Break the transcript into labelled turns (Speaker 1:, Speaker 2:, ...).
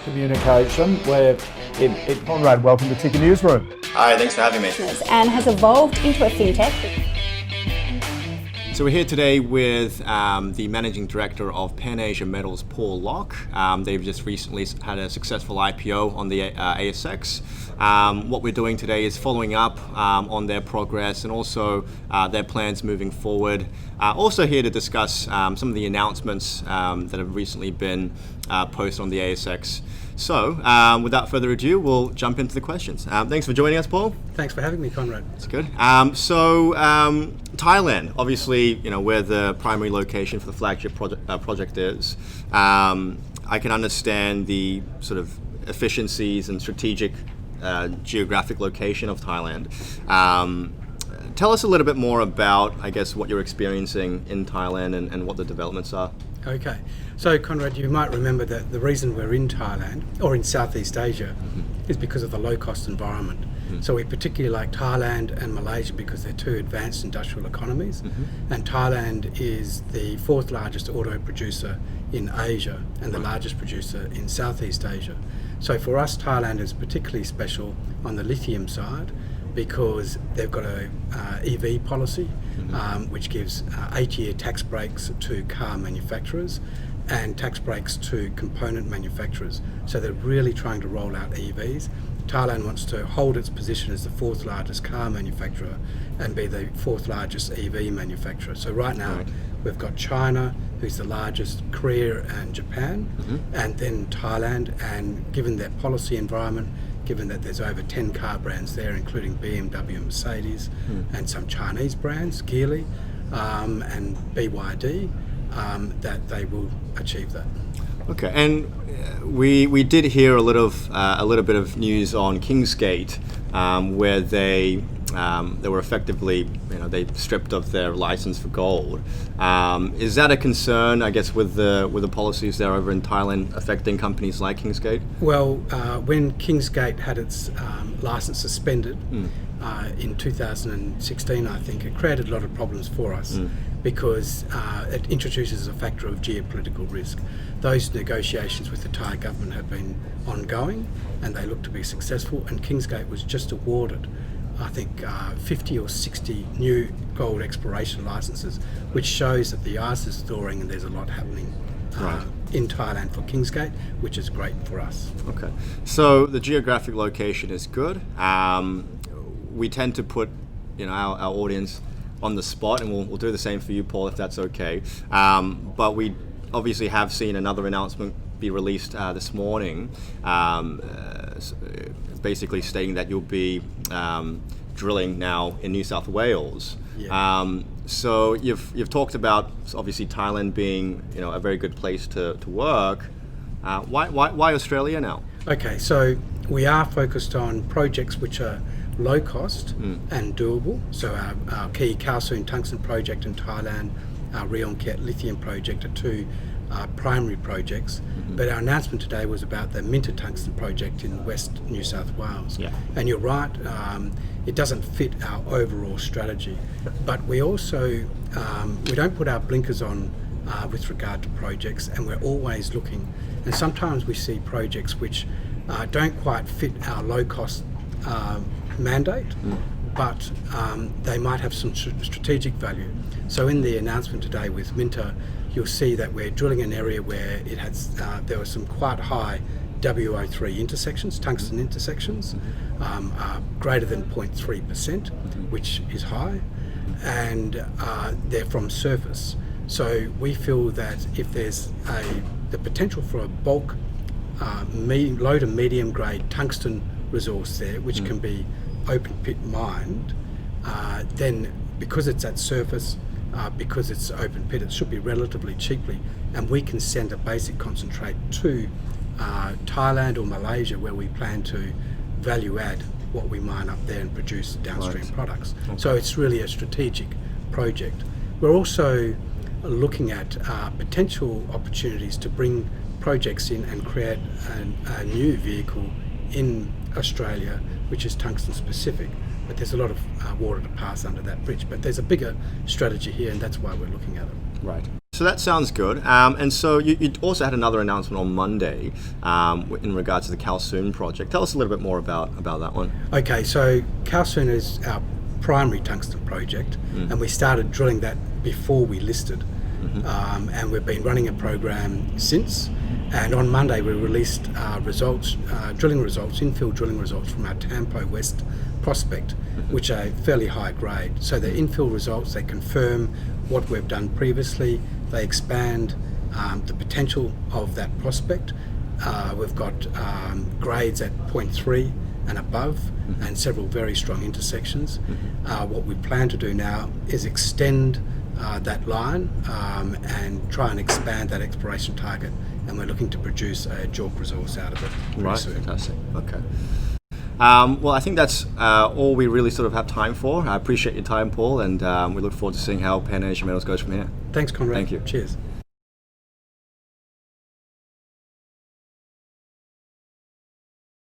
Speaker 1: communication where Conrad, welcome to Ticker Newsroom.
Speaker 2: Hi, thanks for having me.
Speaker 3: And has evolved into a fintech.
Speaker 2: So we're here today with the Managing Director of Pan Asia Metals, Paul Lock. They've just recently had a successful IPO on the ASX. What we're doing today is following up on their progress and also their plans moving forward. Also here to discuss some of the announcements that have recently been posted on the ASX. So, without further ado, we'll jump into the questions. Thanks for joining us, Paul.
Speaker 4: Thanks for having me, Conrad.
Speaker 2: That's good. Thailand, obviously, where the primary location for the flagship project is. I can understand the sort of efficiencies and strategic geographic location of Thailand. Tell us a little bit more about, I guess, what you're experiencing in Thailand and what the developments are.
Speaker 4: Okay, so Conrad, you might remember that the reason we're in Thailand or in Southeast Asia is because of the low-cost environment. So we particularly like Thailand and Malaysia because they're two advanced industrial economies, and Thailand is the fourth largest auto producer in Asia and the largest producer in Southeast Asia. So for us, Thailand is particularly special on the lithium side because they've got a EV policy which gives 8-year tax breaks to car manufacturers and tax breaks to component manufacturers. So they're really trying to roll out EVs. Thailand wants to hold its position as the fourth largest car manufacturer and be the fourth largest EV manufacturer. So right now we've got China, who's the largest, Korea and Japan, and then Thailand. And given their policy environment, given that there's over 10 car brands there, including BMW and Mercedes, and some Chinese brands, Geely and BYD, that they will achieve that.
Speaker 2: Okay, and we did hear a little bit of news on Kingsgate, where they were effectively, they stripped of their license for gold. Is that a concern, I guess, with the policies there over in Thailand affecting companies like Kingsgate?
Speaker 4: Well, when Kingsgate had its license suspended in 2016, I think, it created a lot of problems for us because it introduces a factor of geopolitical risk. Those negotiations with the Thai government have been ongoing and they look to be successful, and Kingsgate was just awarded, I think, 50 or 60 new gold exploration licenses, which shows that the ice is thawing and there's a lot happening in Thailand for Kingsgate, which is great for us.
Speaker 2: Okay, so the geographic location is good. We tend to put our audience on the spot, and we'll do the same for you, Paul, if that's okay. But we obviously have seen another announcement be released this morning, basically stating that you'll be drilling now in New South Wales. So you've talked about obviously Thailand being a very good place to work. Why Australia now?
Speaker 4: Okay, so we are focused on projects which are low cost and doable. So our key Khao Sun tungsten project in Thailand, our Rheon Ket lithium project are two primary projects. But our announcement today was about the Minta tungsten project in West New South Wales. And you're right, it doesn't fit our overall strategy. But we also, we don't put our blinkers on with regard to projects, and we're always looking. And sometimes we see projects which don't quite fit our low cost mandate, but they might have some strategic value. So in the announcement today with Minta, you'll see that we're drilling an area where it has there were some quite high WO3 intersections, tungsten intersections, greater than 0.3%, which is high, and they're from surface. So we feel that if there's the potential for a bulk low to medium grade tungsten resource there, which can be open pit mined, then because it's at surface, because it's open pit, it should be relatively cheaply, and we can send a basic concentrate to Thailand or Malaysia, where we plan to value add what we mine up there and produce downstream products. So it's really a strategic project. We're also looking at potential opportunities to bring projects in and create a new vehicle in Australia, which is tungsten specific. But there's a lot of water to pass under that bridge. But there's a bigger strategy here, and that's why we're looking at it.
Speaker 2: Right. So that sounds good. And so you also had another announcement on Monday in regards to the Kalsoon project. Tell us a little bit more about that one.
Speaker 4: Okay, so Kalsoon is our primary tungsten project, and we started drilling that before we listed. And we've been running a program since. And on Monday we released results, infill drilling results from our Tampo West prospect, which are fairly high grade. So the infill results, they confirm what we've done previously. They expand the potential of that prospect. We've got grades at 0.3 and above, and several very strong intersections. What we plan to do now is extend that line and try and expand that exploration target, and we're looking to produce a JORC resource out of it pretty soon.
Speaker 2: Fantastic. Okay. Well, I think that's all we really sort of have time for. I appreciate your time, Paul, and we look forward to seeing how Pan Asia Metals goes from here.
Speaker 4: Thanks, Conrad.
Speaker 2: Thank you.
Speaker 4: Cheers.